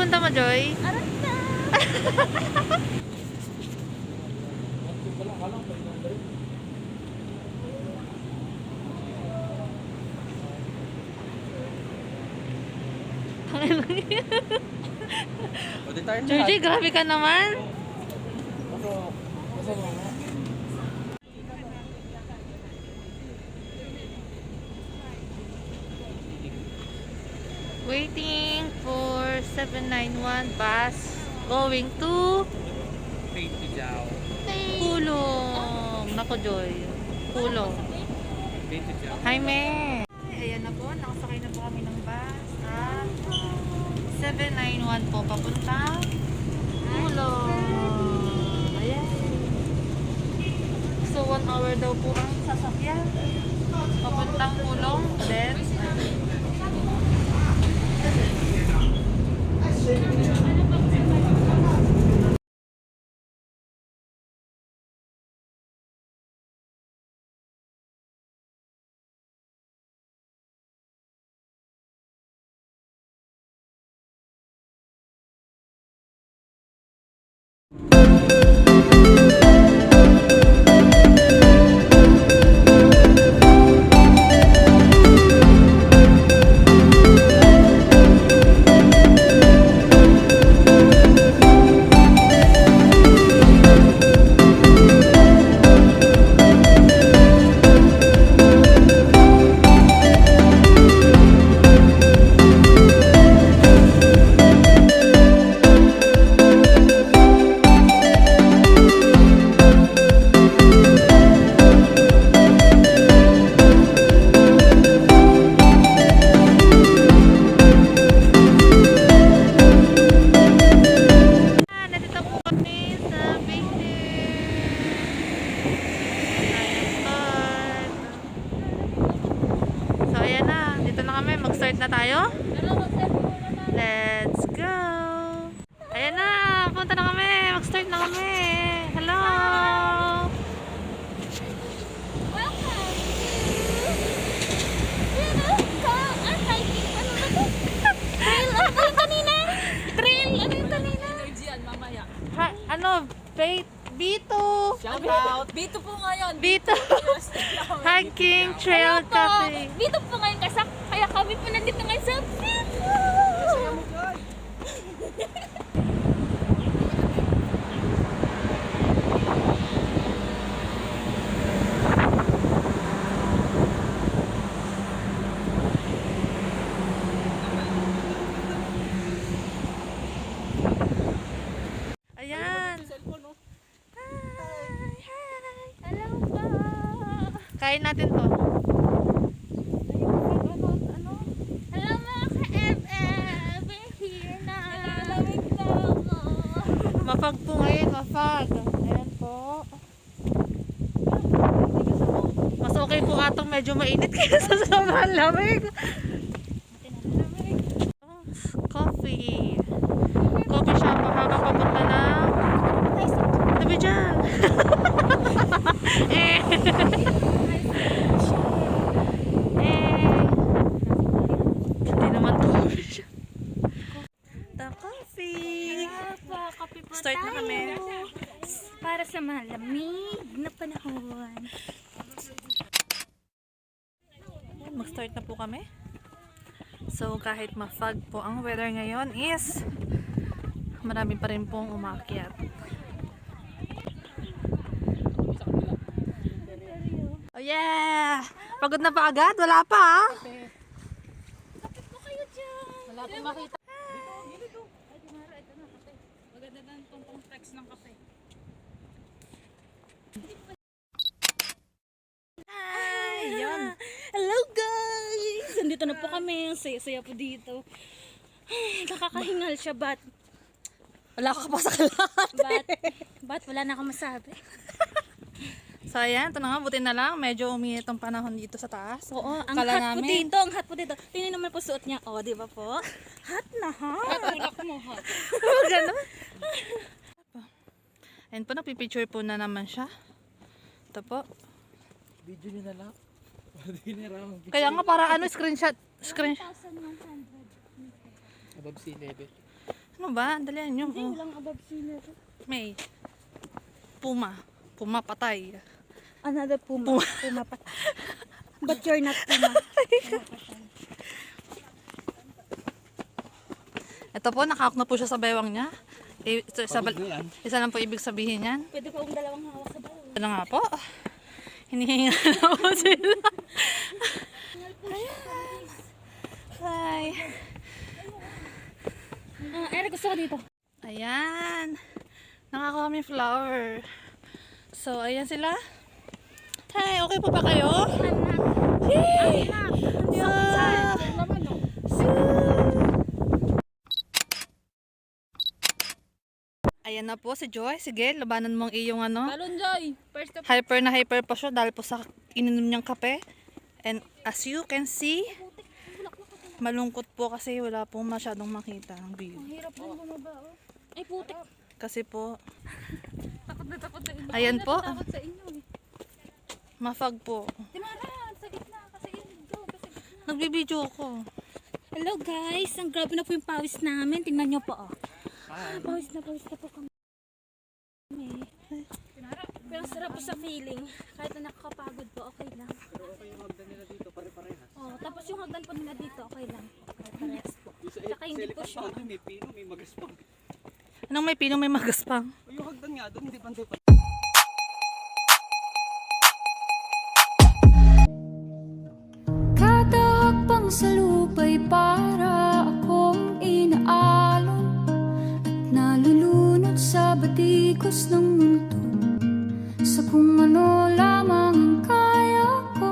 pupunta mo, Joy? Arat na! Joy, grabe ka naman. Waiting for 791 bus going to Kulong. Nako, Joy. Kulong. Jaime. Ayan na po, nakasakay na po kami ng bus. 791 po papunta Kulong. Ayan. So 1 hour daw po ang sasakyan papuntang Kulong. Then mag-start na tayo? Let's go! Ayan na! Punta na kami! Mag-start na kami! Hello! Welcome to hiking. Ano ba ito? Trail! Ano ba yung kanina? Trail! Ano yung kanina? Ano? B2! Shout out! B2 po ngayon! B2! Hiking Trail Cafe! Dito po ngayon kasak. Kaya kami po nandito ngayon sa B2! Ayan! Hello po! Kain natin to. Hello mga ka-FF! We're here na! Nalamig na ako! Mapag po ngayon, mapag. Ayan po. Mas okay po atong medyo mainit kaysa sa sobrang lamig. Coffee. Coffee shop habang papunta na. Tabi dyan. Hindi naman coffee shop. The coffee. Start na kami. Para sa malamig na panahon. Mag-start na po kami. So kahit ma-fog po ang weather ngayon is marami pa rin pong umaakyat. Oh yeah! Pagod na pa agad? Wala pa ha? Kapit po kayo dyan. Wala pong makita. Dito. Ay, Dimara, ito na kape. Maganda na itong complex ng kape. Hi! Yun! Hello guys! Nandito na po kami. Saya-saya po dito. Ay, nakakahingal siya, bat. Wala ka pa sa kalat. Bat, wala na akong masabi. So ayan, ito na nga, buti na lang. Medyo uminit ang panahon dito sa taas. Oo, ang Kala hot po namin. dito, ang hot po dito. Tingnan naman po suot niya. O, di ba po? Hot na hot. Tulak mo hot. Ganun. Ayan po, napipicture po na naman siya. Ito po. Video nyo na lang. Kaya nga para ano, screenshot. Above sea level. Ano ba? Dalihan nyo. Hindi, Oh. walang above senior. May. Puma. Puma patay. Another puma. Puma pa. But you're not puma. Ito po, nakahawak na po siya sa bewang niya. Pagod na yan. Isa lang po ibig sabihin yan. Pwede pa akong dalawang hawak sa bayo. Ito na nga po. Hinihinga na po sila. Ayan. Hi. Eric, gusto ko dito. Ayan. Nakakuha kami flower. So, ayan sila. Hi, okay po ba kayo? Yay! Ayan na po si Joy. Sige, labanan mo ang iyong ano. Balon Joy. First of Hyper na hyper pa siya dahil po sa ininom niyang kape. And as you can see, malungkot po kasi wala po masyadong makita ang view. Hirap din bumaba. Oh. Ay, putik. Kasi po, takot na iba. ayan po, Takot sa inyo eh. mafag po. Tinara, sa gitna. Kasi Joy, kasi gitna. Nagbibideo ko. Hello guys, ang grabe na po yung pawis namin. Tingnan nyo po. Oh. Pawis na po kami. Pero sarap po sa feeling. Kahit na nakakapagod po, okay lang. Pero okay yung hagdan nila dito, pare-parehas. Oh, tapos yung hagdan po nila dito, okay lang. Parehas po. Tsaka hindi po siya. May pino, may magaspang. Anong may pino, may magaspang? O yung hagdan nga doon, hindi bantay pa. Kada hakbang sa lupa'y para akong inaalon at nalulunod sa batikos ng mundo, sa kung ano lamang ang kaya ko.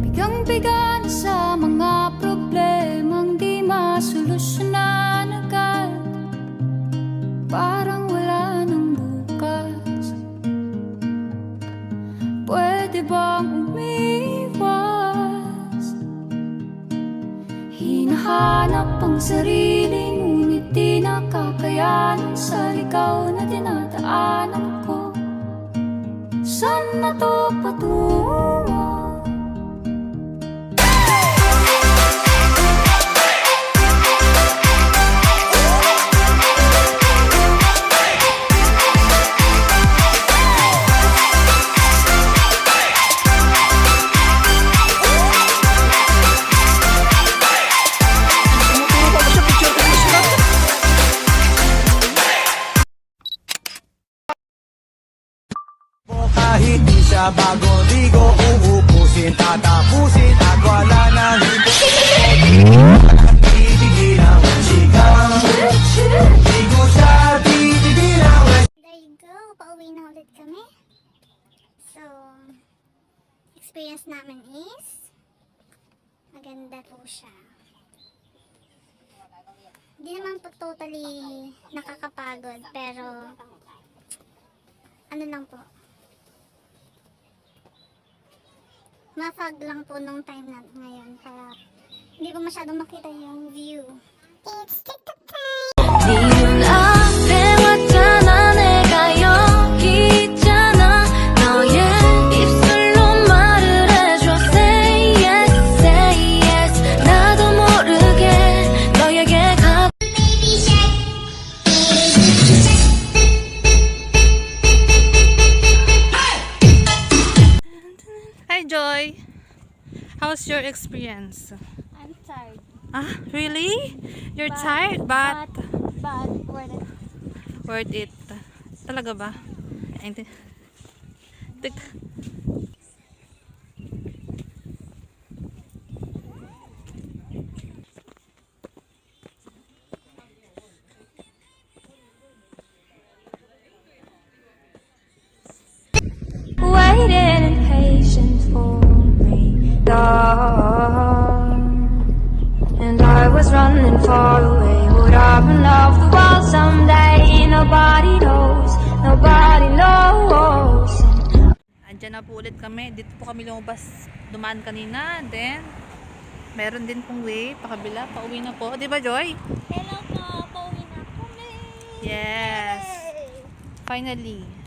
Bigang-biga na sa mga problemang di masolusyonan agad, parang wala nang bukas. Pwede bang umiwas? Hinahanap ang sarili, ngunit di nakakayanan sa ligaw na dinadaanan ko. Saan na to patungo? Kahit di siya bagong ligo, uupusin, tatapusin at wala nang titigilan ang sigaw. Di ko siya titigilan. There you go. Pauwi na ulit kami. So, experience namin is maganda po siya. Hindi naman po totally nakakapagod, pero ano lang po, mafag lang po nung time na ngayon, kaya hindi ko masyadong makita yung view. It's TikTok time! 네 눈앞에 왔잖아. 내가 여기 있잖아. 너의 입술로 말을 해줘. Say yes, say yes. 나도 모르게 너에게 가. Hi Joy! How's your experience? I'm tired, Ah, really? You're tired, but but worth it. worth it. Talaga ba? Ay, Waiting in patience for me, and I was running far away. Would I run off the world someday? Nobody knows, nobody knows. andyan na po ulit kami. Dito po kami lumabas, dumaan kanina. Then, meron din pong way, pakabila, pauwi na po. Di ba Joy? Hello po, pauwi na kami. Yes! Finally.